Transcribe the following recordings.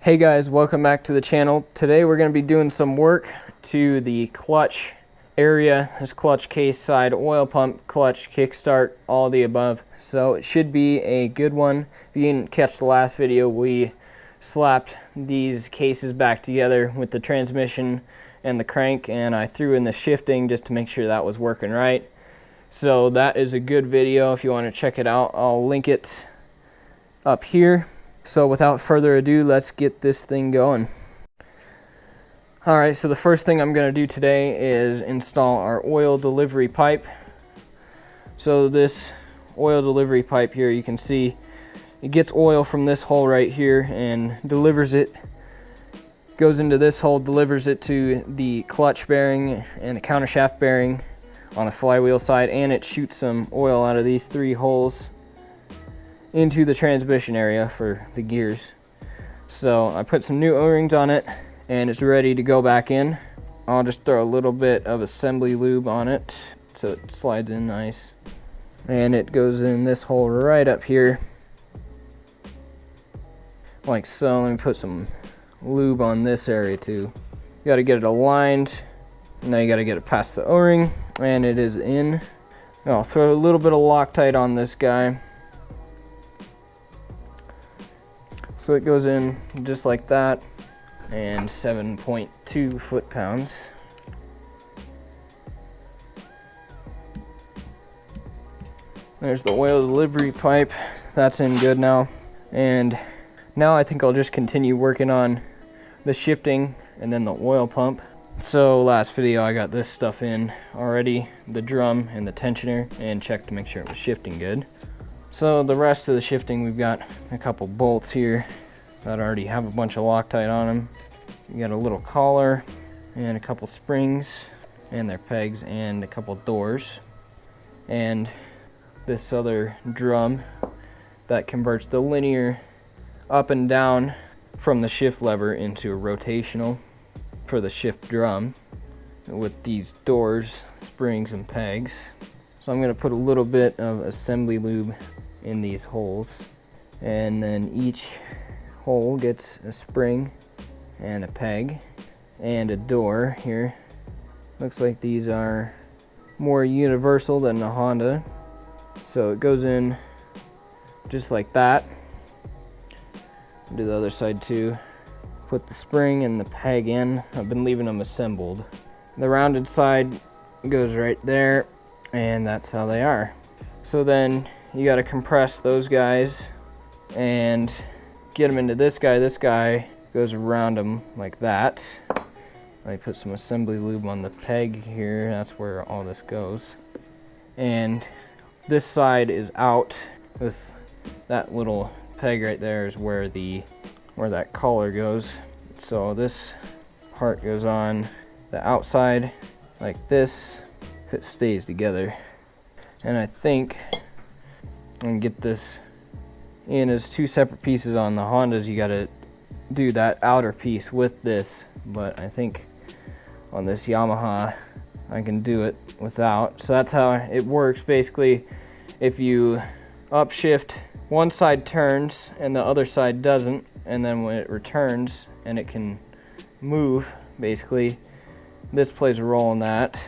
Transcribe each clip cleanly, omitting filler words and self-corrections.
Hey guys, welcome back to the channel. Today we're going to be doing some work to the clutch area. This clutch case, side oil pump, clutch, kickstart, all the above. So it should be a good one. If you didn't catch the last video, we slapped these cases back together with the transmission and the crank, and I threw in the shifting just to make sure that was working right. So that is a good video. If you want to check it out, I'll link it up here. So without further ado, let's get this thing going. Alright, so the first thing I'm going to do today is install our oil delivery pipe. So this oil delivery pipe here, you can see it gets oil from this hole right here and delivers it, goes into this hole, delivers it to the clutch bearing and the countershaft bearing on the flywheel side, and it shoots some oil out of these three holes into the transmission area for the gears. So I put some new O-rings on it and it's ready to go back in. I'll just throw a little bit of assembly lube on it so it slides in nice. And it goes in this hole right up here, like so. Let me put some lube on this area too. You gotta get it aligned. Now you gotta get it past the O-ring, and it is in. I'll throw a little bit of Loctite on this guy. So it goes in just like that, and 7.2 foot-pounds. There's the oil delivery pipe. That's in good now. And now I think I'll just continue working on the shifting and then the oil pump. So last video I got this stuff in already, the drum and the tensioner, and checked to make sure it was shifting good. So the rest of the shifting, we've got a couple bolts here that already have a bunch of Loctite on them. You got a little collar and a couple springs and their pegs and a couple doors. And this other drum that converts the linear up and down from the shift lever into a rotational for the shift drum with these doors, springs, and pegs. So I'm going to put a little bit of assembly lube in these holes, and then each hole gets a spring and a peg and a door here. Looks like these are more universal than the Honda, so it goes in just like that. Do the other side too. Put the spring and the peg in. I've been leaving them assembled. The rounded side goes right there, and that's how they are. So then you got to compress those guys and get them into this guy. This guy goes around them like that. I put some assembly lube on the peg here. That's where all this goes. And this side is out. That little peg right there is where that collar goes. So this part goes on the outside like this, if it stays together. And I think I can get this in as two separate pieces. On the Hondas you gotta do that outer piece with this, but I think on this Yamaha I can do it without. So that's how it works basically. If you upshift, one side turns and the other side doesn't, and then when it returns and it can move, basically this plays a role in that.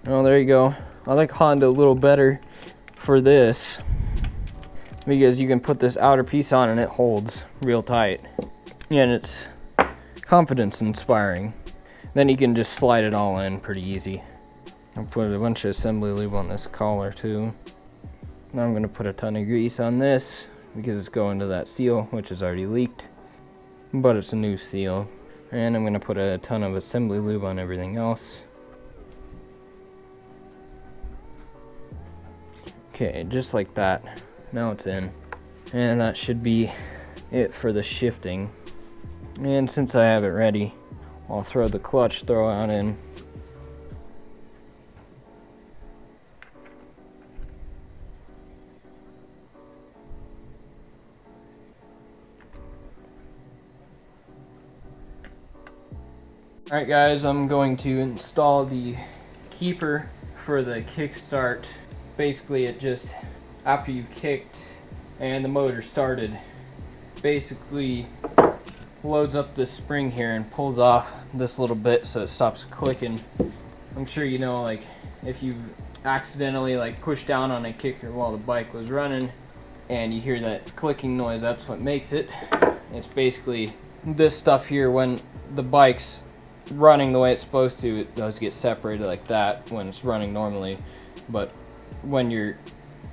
Oh, there you go. I like Honda a little better for this because you can put this outer piece on and it holds real tight, and it's confidence inspiring. Then you can just slide it all in pretty easy. I'll put a bunch of assembly lube on this collar too. Now I'm going to put a ton of grease on this because it's going to that seal, which is already leaked, but it's a new seal. And I'm going to put a ton of assembly lube on everything else. Okay, just like that. Now it's in. And that should be it for the shifting. And since I have it ready, I'll throw the clutch throwout in. Alright guys, I'm going to install the keeper for the kickstart. Basically it just after you've kicked and the motor started, basically loads up this spring here and pulls off this little bit so it stops clicking. I'm sure you know, like, if you accidentally like push down on a kicker while the bike was running and you hear that clicking noise, that's what makes it. It's basically this stuff here. When the bike's running the way it's supposed to, it does get separated like that when it's running normally, but when you're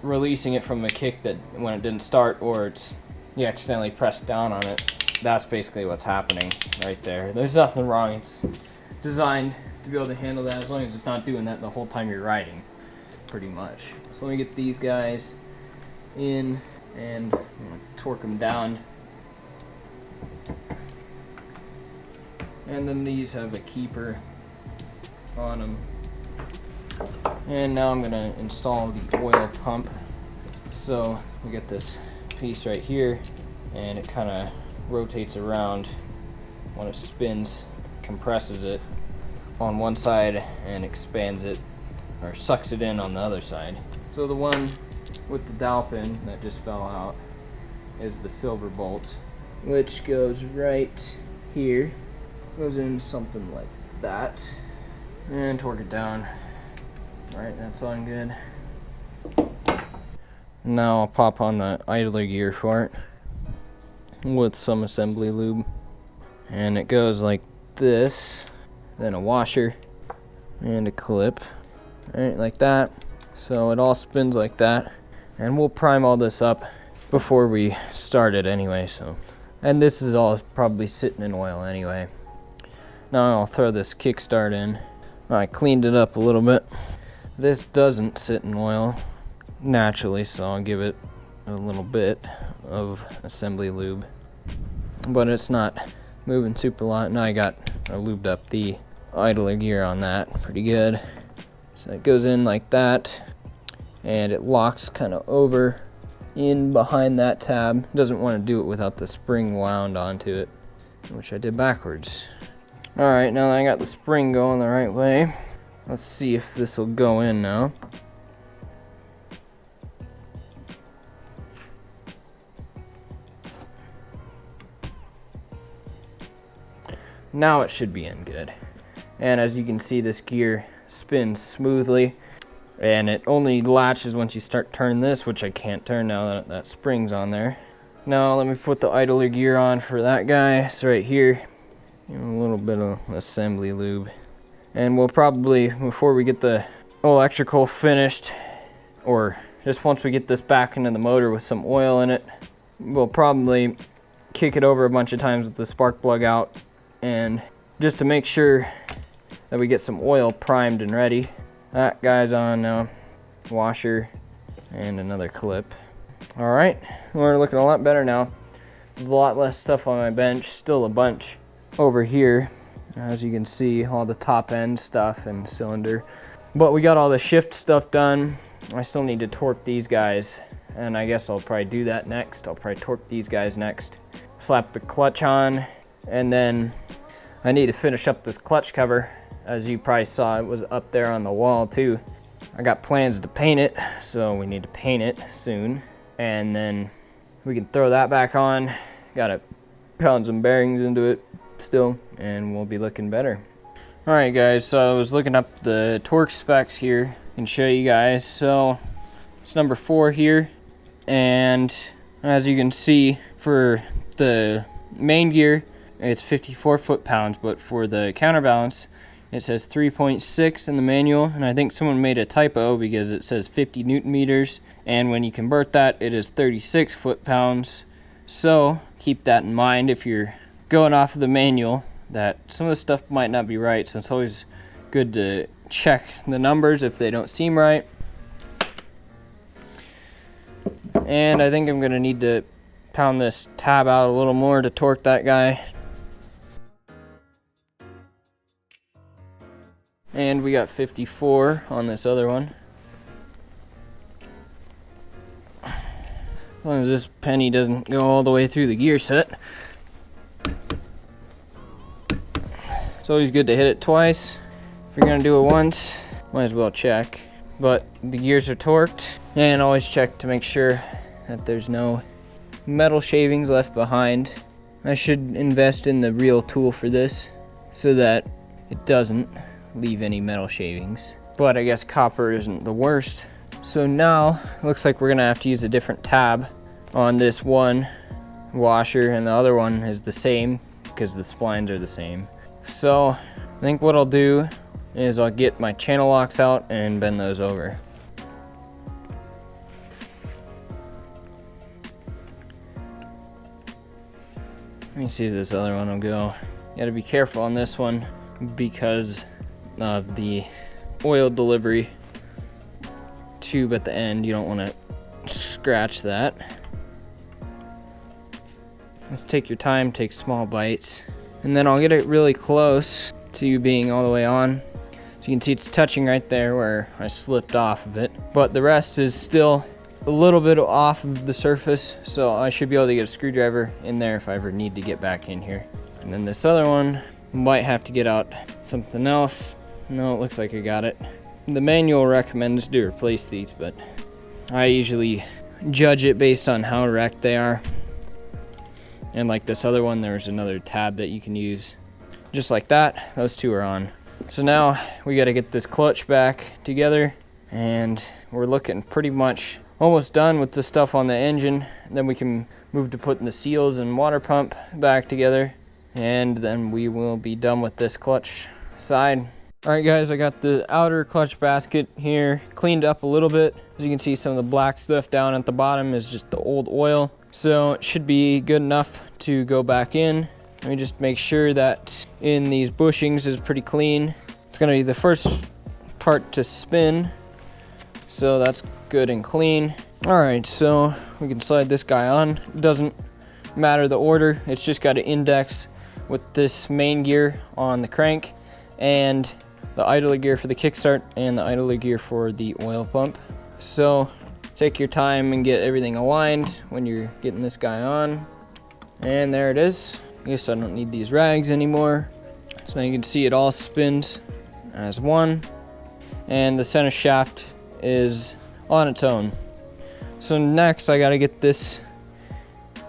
releasing it from a kick that when it didn't start, or it's you accidentally pressed down on it, that's basically what's happening right there. There's nothing wrong. It's designed to be able to handle that as long as it's not doing that the whole time you're riding, pretty much. So let me get these guys in and I'm gonna torque them down. And then these have a keeper on them. And now I'm gonna install the oil pump. So we get this piece right here, and it kind of rotates around when it spins, compresses it on one side and expands it, or sucks it in on the other side. So the one with the dowel pin that just fell out is the silver bolt, which goes right here. Goes in something like that, and torque it down. Alright, that's on good. Now I'll pop on the idler gear for it with some assembly lube, and it goes like this, then a washer and a clip, right, like that. So it all spins like that, and we'll prime all this up before we start it anyway. So, and this is all probably sitting in oil anyway. Now I'll throw this kickstart in. I cleaned it up a little bit. This doesn't sit in oil naturally, so I'll give it a little bit of assembly lube, but it's not moving super lot. Now I lubed up the idler gear on that pretty good. So it goes in like that, and it locks kind of over in behind that tab. Doesn't want to do it without the spring wound onto it, which I did backwards. Alright, now that I got the spring going the right way, let's see if this will go in now. Now it should be in good. And as you can see, this gear spins smoothly, and it only latches once you start turning this, which I can't turn now that that spring's on there. Now let me put the idler gear on for that guy. It's right here. A little bit of assembly lube, and we'll probably, before we get the electrical finished, or just once we get this back into the motor with some oil in it, we'll probably kick it over a bunch of times with the spark plug out, and just to make sure that we get some oil primed and ready. That guy's on now, washer and another clip. All right, we're looking a lot better now. There's a lot less stuff on my bench, still a bunch over here, as you can see, all the top end stuff and cylinder, but we got all the shift stuff done. I still need to torque these guys, and I guess I'll probably do that next. I'll probably torque these guys next, slap the clutch on, and then I need to finish up this clutch cover. As you probably saw, it was up there on the wall too. I got plans to paint it, so we need to paint it soon, and then we can throw that back on. Gotta pound some bearings into it still, and we'll be looking better. All right guys, so I was looking up the torque specs here and show you guys. So it's number 4 here, and as you can see, for the main gear it's 54 foot-pounds, but for the counterbalance it says 3.6 in the manual, and I think someone made a typo because it says 50 newton meters, and when you convert that it is 36 foot-pounds. So keep that in mind if you're going off of the manual, that some of the stuff might not be right, so it's always good to check the numbers if they don't seem right. And I think I'm gonna need to pound this tab out a little more to torque that guy. And we got 54 on this other one. As long as this penny doesn't go all the way through the gear set. It's always good to hit it twice. If you're gonna do it once, might as well check. But the gears are torqued, And always check to make sure that there's no metal shavings left behind. I should invest in the real tool for this so that it doesn't leave any metal shavings. But I guess copper isn't the worst. So now it looks like we're gonna have to use a different tab on this one washer, and the other one is the same because the splines are the same. So I think what I'll do is I'll get my channel locks out and bend those over. Let me see if this other one will go. You gotta be careful on this one because of the oil delivery tube at the end. You don't want to scratch that. Let's take your time, take small bites, and then I'll get it really close to you being all the way on. So you can see it's touching right there where I slipped off of it, but the rest is still a little bit off of the surface, so I should be able to get a screwdriver in there if I ever need to get back in here. And then this other one, might have to get out something else. No, it looks like I got it. The manual recommends to replace these, but I usually judge it based on how wrecked they are. And like this other one, there's another tab that you can use. Just like that, those two are on. So now we got to get this clutch back together, and we're looking pretty much almost done with the stuff on the engine. Then we can move to putting the seals and water pump back together, and then we will be done with this clutch side. All right guys, I got the outer clutch basket here cleaned up a little bit. As you can see, some of the black stuff down at the bottom is just the old oil. So it should be good enough to go back in. Let me just make sure that in these bushings is pretty clean. It's gonna be the first part to spin. So that's good and clean. All right, so we can slide this guy on. It doesn't matter the order. It's just got an index with this main gear on the crank and the idler gear for the kickstart and the idler gear for the oil pump. So take your time and get everything aligned when you're getting this guy on. And there it is. I guess I don't need these rags anymore. So now you can see it all spins as one. And the center shaft is on its own. So next I gotta get this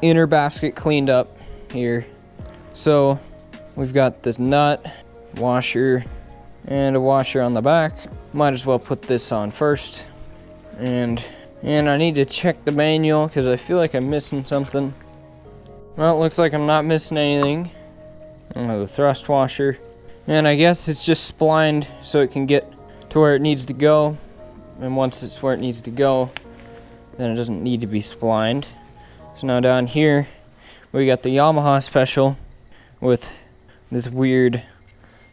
inner basket cleaned up here. So we've got this nut, washer, and a washer on the back. Might as well put this on first. And I need to check the manual because I feel like I'm missing something. Well, it looks like I'm not missing anything. The thrust washer. And I guess it's just splined so it can get to where it needs to go. And once it's where it needs to go, then it doesn't need to be splined. So now down here, we got the Yamaha special with this weird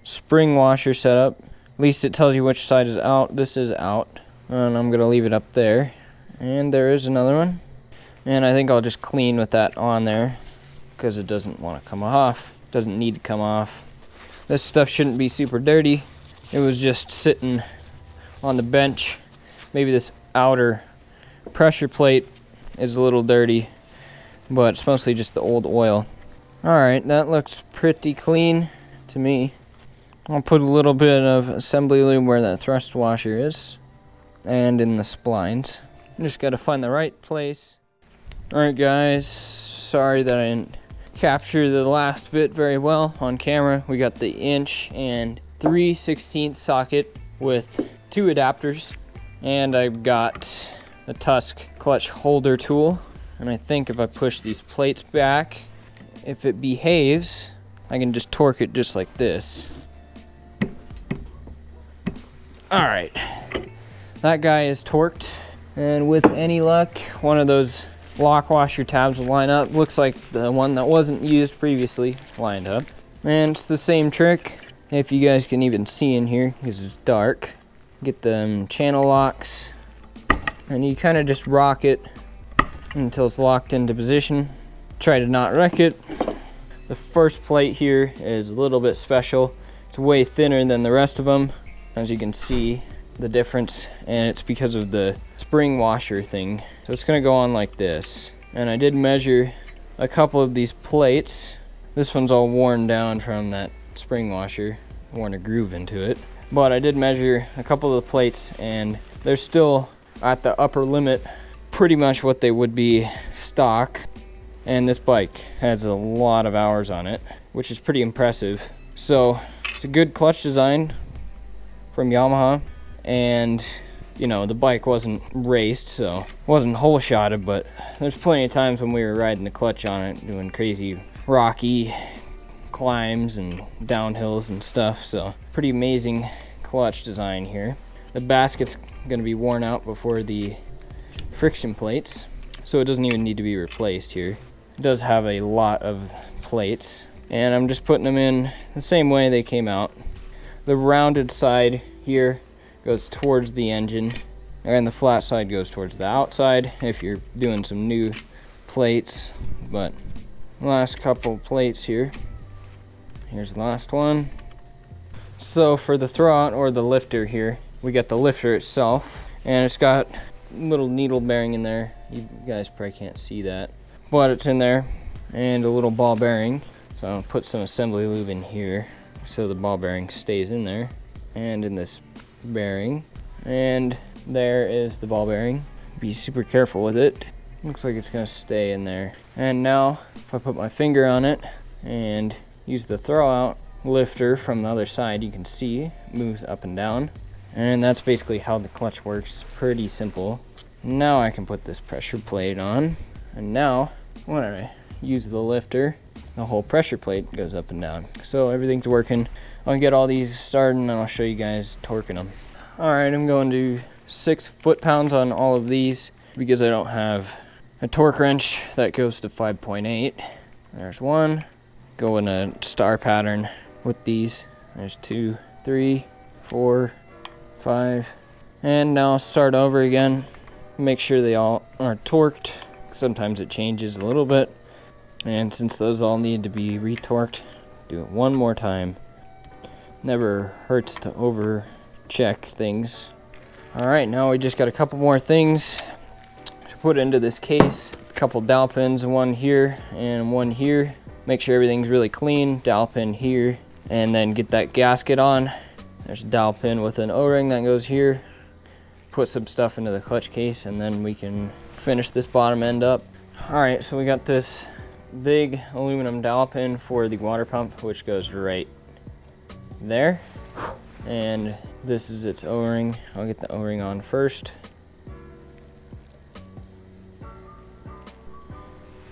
spring washer setup. At least it tells you which side is out. This is out. And I'm gonna leave it up there. And there is another one. And I think I'll just clean with that on there because it doesn't want to come off. Doesn't need to come off. This stuff shouldn't be super dirty. It was just sitting on the bench. Maybe this outer pressure plate is a little dirty, but it's mostly just the old oil. All right, that looks pretty clean to me. I'll put a little bit of assembly lube where that thrust washer is and in the splines. Just got to find the right place. All right guys, sorry that I didn't capture the last bit very well on camera. We got the 1 and 3/16 socket with 2 adapters, and I've got the Tusk clutch holder tool. And I think if I push these plates back, if it behaves, I can just torque it just like this. All right, that guy is torqued, and with any luck, one of those lock washer tabs will line up. Looks like the one that wasn't used previously lined up. And it's the same trick, if you guys can even see in here because it's dark. Get the channel locks, and you kind of just rock it until it's locked into position. Try to not wreck it. The first plate here is a little bit special. It's way thinner than the rest of them, as you can see the difference, and it's because of the spring washer thing. So it's gonna go on like this. And I did measure a couple of these plates. This one's all worn down from that spring washer, worn a groove into it. But I did measure a couple of the plates, and they're still at the upper limit, pretty much what they would be stock. And this bike has a lot of hours on it, which is pretty impressive. So it's a good clutch design from Yamaha, and you know, the bike wasn't raced, so it wasn't hole shotted, but there's plenty of times when we were riding the clutch on it, doing crazy rocky climbs and downhills and stuff. So pretty amazing clutch design here. The basket's gonna be worn out before the friction plates, so it doesn't even need to be replaced here. It does have a lot of plates, and I'm just putting them in the same way they came out. The rounded side here goes towards the engine, and the flat side goes towards the outside if you're doing some new plates. But last couple plates here. Here's the last one. So for the throwout, or the lifter here, we got the lifter itself, and it's got a little needle bearing in there. You guys probably can't see that, but it's in there, and a little ball bearing. So I'll put some assembly lube in here so the ball bearing stays in there, and in this bearing, and there is the ball bearing. Be super careful with it. Looks like it's gonna stay in there. And now if I put my finger on it and use the throwout lifter from the other side, you can see it moves up and down, and that's basically how the clutch works. Pretty simple. Now I can put this pressure plate on, and now when I use the lifter, the whole pressure plate goes up and down. So everything's working. I'll get all these started and I'll show you guys torquing them. All right, I'm going to 6 foot-pounds on all of these because I don't have a torque wrench that goes to 5.8. There's one. Go in a star pattern with these. There's 2, 3, 4, 5. And now I'll start over again. Make sure they all are torqued. Sometimes it changes a little bit. And since those all need to be retorqued, do it one more time. Never hurts to over check things. All right, now we just got a couple more things to put into this case. A couple dowel pins, one here and one here. Make sure everything's really clean. Dowel pin here, and then get that gasket on. There's a dowel pin with an O-ring that goes here. Put some stuff into the clutch case, and then we can finish this bottom end up. All right, so we got this big aluminum dowel pin for the water pump, which goes right there, and this is its O-ring. I'll get the O-ring on first,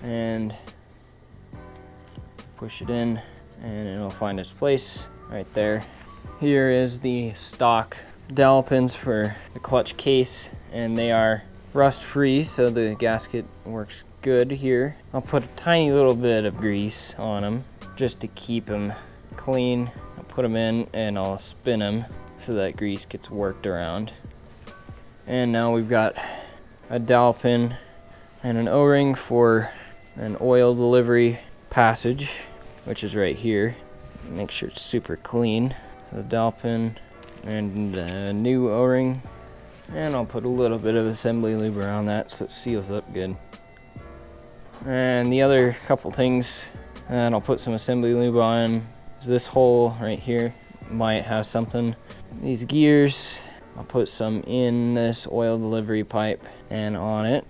and push it in, and it'll find its place right there. Here is the stock dowel pins for the clutch case, and they are rust free, so the gasket works good here. I'll put a tiny little bit of grease on them just to keep them clean. I'll put them in and I'll spin them so that grease gets worked around. And now we've got a dowel pin and an O-ring for an oil delivery passage, which is right here. Make sure it's super clean. So the dowel pin and a new O-ring, and I'll put a little bit of assembly lube around that so it seals up good. And the other couple things that I'll put some assembly lube on is this hole right here. Might have something. These gears, I'll put some in this oil delivery pipe and on it.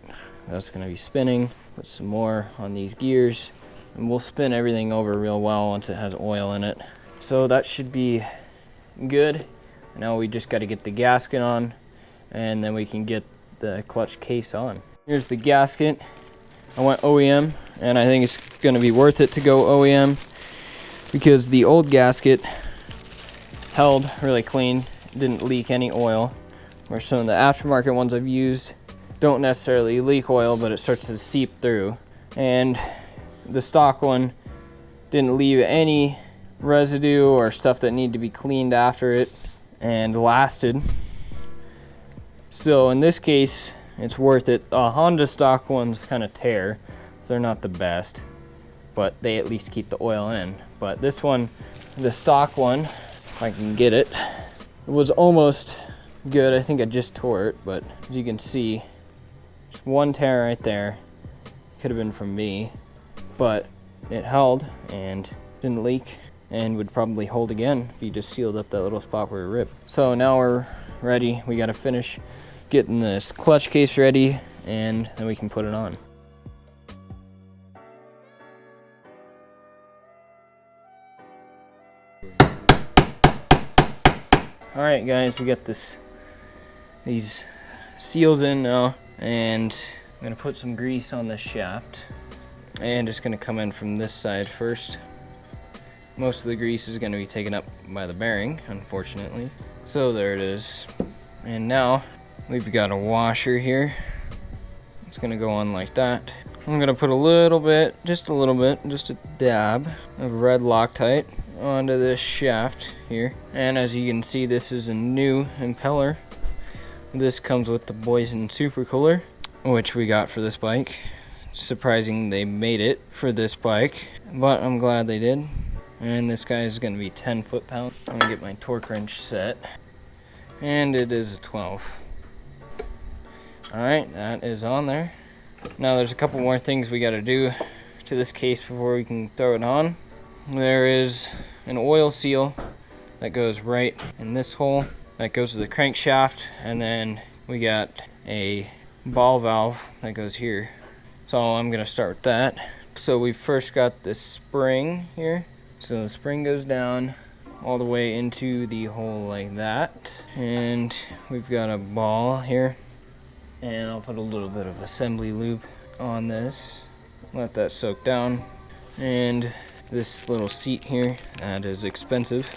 That's going to be spinning. Put some more on these gears, and we'll spin everything over real well once it has oil in it. So that should be good. Now we just got to get the gasket on, and then we can get the clutch case on. Here's the gasket. I went OEM, and I think it's going to be worth it to go OEM because the old gasket held really clean, didn't leak any oil, where some of the aftermarket ones I've used don't necessarily leak oil, but it starts to seep through. And the stock one didn't leave any residue or stuff that needed to be cleaned after it, and lasted. So in this case, it's worth it. Honda stock ones kind of tear, so they're not the best, but they at least keep the oil in. But this one, the stock one, if I can get it, it was almost good. I think I just tore it, but as you can see, just one tear right there. Could have been from me, but it held and didn't leak, and would probably hold again if you just sealed up that little spot where it ripped. So now we're ready. We got to finish getting this clutch case ready, and then we can put it on. All right, guys, we got these seals in now, and I'm gonna put some grease on this shaft, and it's gonna come in from this side first. Most of the grease is gonna be taken up by the bearing, unfortunately. So there it is. And now we've got a washer here. It's gonna go on like that. I'm gonna put a little bit, just a dab of red Loctite onto this shaft here. And as you can see, this is a new impeller. This comes with the Boysen Super Cooler, which we got for this bike. It's surprising they made it for this bike, but I'm glad they did. And this guy is gonna be 10 foot-pounds. I'm gonna get my torque wrench set, and it is a 12. All right, that is on there. Now there's a couple more things we gotta do to this case before we can throw it on. There is an oil seal that goes right in this hole that goes to the crankshaft, and then we got a ball valve that goes here. So I'm gonna start with that. So we first got this spring here. So the spring goes down all the way into the hole like that. And we've got a ball here. And I'll put a little bit of assembly lube on this. Let that soak down. And this little seat here, that is expensive.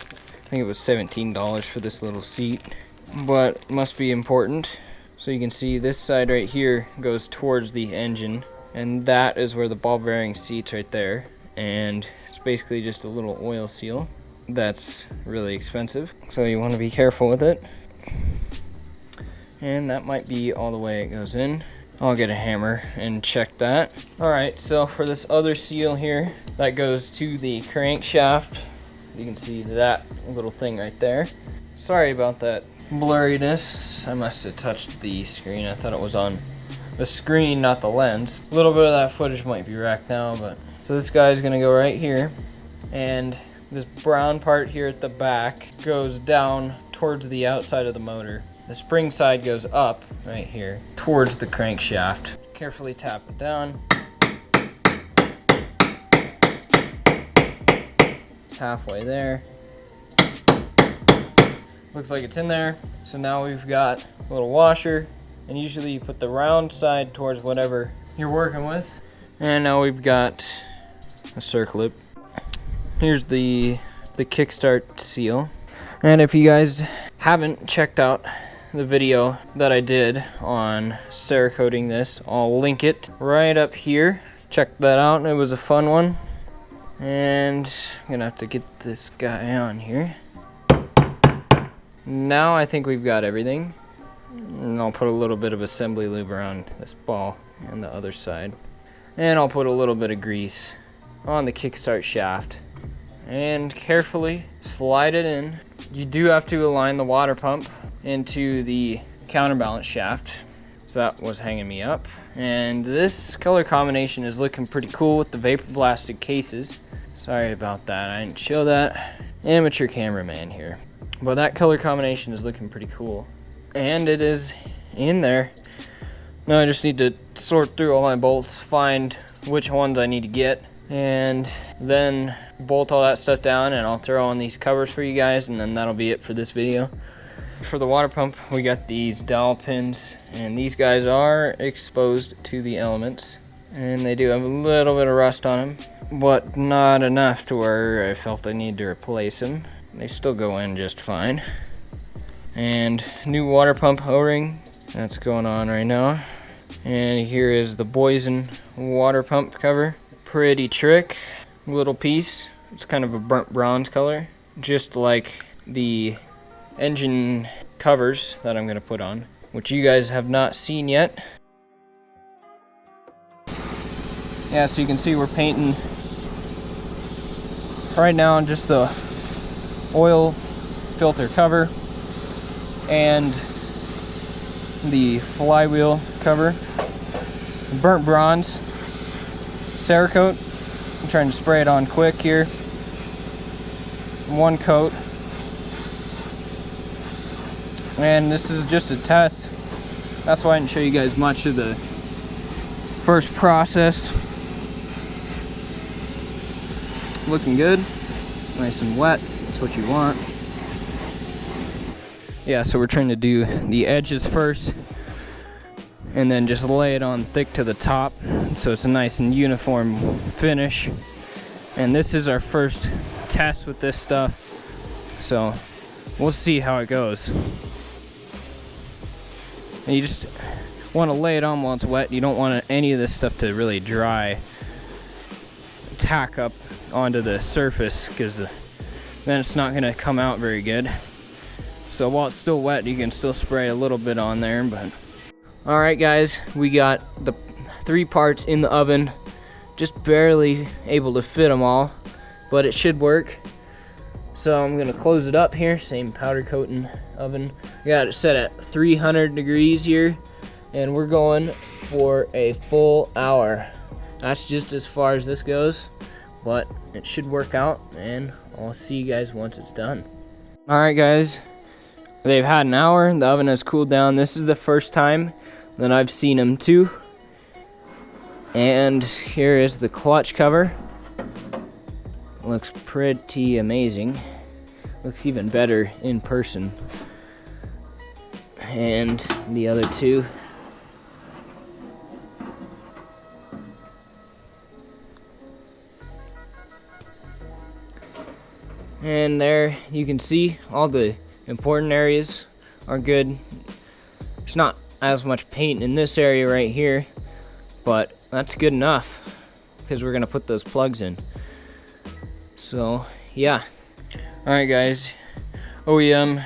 I think it was $17 for this little seat, but must be important. So you can see this side right here goes towards the engine, and that is where the ball bearing seats right there. And it's basically just a little oil seal that's really expensive, so you want to be careful with it. And that might be all the way it goes in. I'll get a hammer and check that. All right, so for this other seal here, that goes to the crankshaft. You can see that little thing right there. Sorry about that blurriness. I must have touched the screen. I thought it was on the screen, not the lens. A little bit of that footage might be wrecked now, but so this guy's gonna go right here, and this brown part here at the back goes down towards the outside of the motor. The spring side goes up right here towards the crankshaft. Carefully tap it down. It's halfway there. Looks like it's in there. So now we've got a little washer, and usually you put the round side towards whatever you're working with. And now we've got a circlip. Here's the kickstart seal. And if you guys haven't checked out the video that I did on Cerakoting this, I'll link it right up here. Check that out. It was a fun one. And I'm gonna have to get this guy on here. Now I think we've got everything. And I'll put a little bit of assembly lube around this ball and the other side. And I'll put a little bit of grease on the kickstart shaft and carefully slide it in. You do have to align the water pump into the counterbalance shaft. So that was hanging me up. And this color combination is looking pretty cool with the vapor blasted cases. Sorry about that, I didn't show that. Amateur cameraman here. But that color combination is looking pretty cool. And it is in there. Now I just need to sort through all my bolts, find which ones I need to get, and then bolt all that stuff down, and I'll throw on these covers for you guys, and then that'll be it for this video. For the water pump, we got these dowel pins, and these guys are exposed to the elements, and they do have a little bit of rust on them, but not enough to where I felt I need to replace them. They still go in just fine. And new water pump O-ring, that's going on right now. And here is the Boysen water pump cover. Pretty trick little piece. It's kind of a burnt bronze color, just like the engine covers that I'm gonna put on, which you guys have not seen yet. Yeah, so you can see we're painting right now on just the oil filter cover and the flywheel cover. Burnt bronze Cerakote. I'm trying to spray it on quick here. One coat. And this is just a test That's why I didn't show you guys much of the first process. Looking good, nice and wet, that's what you want. Yeah, so we're trying to do the edges first and then just lay it on thick to the top so it's a nice and uniform finish. And this is our first test with this stuff, so we'll see how it goes. And you just want to lay it on while it's wet. You don't want any of this stuff to really dry, tack up onto the surface, because then it's not going to come out very good. So while it's still wet, you can still spray a little bit on there. But alright guys, we got the 3 parts in the oven, just barely able to fit them all, but it should work. So I'm gonna close it up here, same powder coating oven. Got it set at 300 degrees here, and we're going for a full hour. That's just as far as this goes, but it should work out, and I'll see you guys once it's done. Alright guys, they've had an hour, the oven has cooled down. This is the first time that I've seen them too. And here is the clutch cover. Looks pretty amazing. Looks even better in person. And the other two. And there you can see all the important areas are good. There's not as much paint in this area right here, but that's good enough because we're gonna put those plugs in. So yeah. Alright guys, OEM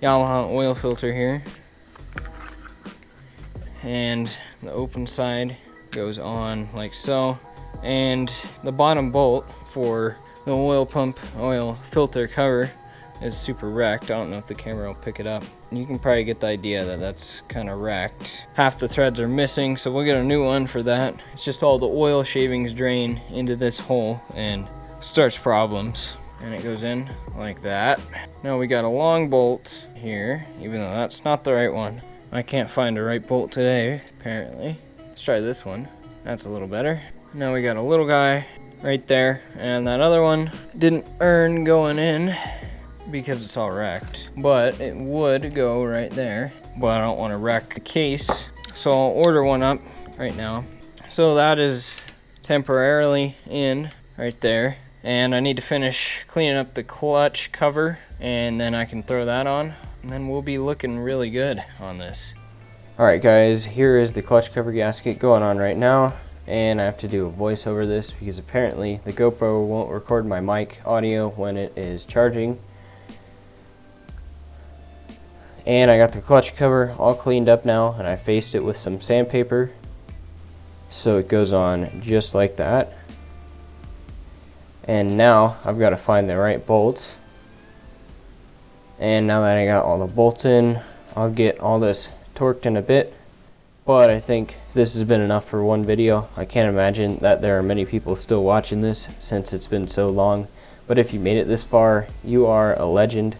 Yamaha oil filter here, and the open side goes on like so, and the bottom bolt for the oil pump oil filter cover is super wrecked. I don't know if the camera will pick it up. You can probably get the idea that that's kind of wrecked. Half the threads are missing, so we'll get a new one for that. It's just all the oil shavings drain into this hole and starts problems. And it goes in like that. Now we got a long bolt here, even though that's not the right one. I can't find a right bolt today, apparently. Let's try this one. That's a little better. Now we got a little guy right there, and that other one didn't earn going in because it's all wrecked, but it would go right there. But I don't want to wreck the case, so I'll order one up right now. So that is temporarily in right there, and I need to finish cleaning up the clutch cover, and then I can throw that on, and then we'll be looking really good on this. Alright guys, here is the clutch cover gasket going on right now, and I have to do a voice over this because apparently the GoPro won't record my mic audio when it is charging. And I got the clutch cover all cleaned up now, and I faced it with some sandpaper so it goes on just like that. And now I've got to find the right bolts, and now that I got all the bolts in, I'll get all this torqued in a bit. But I think this has been enough for one video. I can't imagine that there are many people still watching this since it's been so long, but if you made it this far, you are a legend,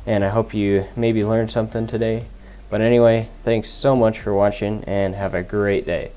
and I hope you maybe learned something today. But anyway, thanks so much for watching, and have a great day.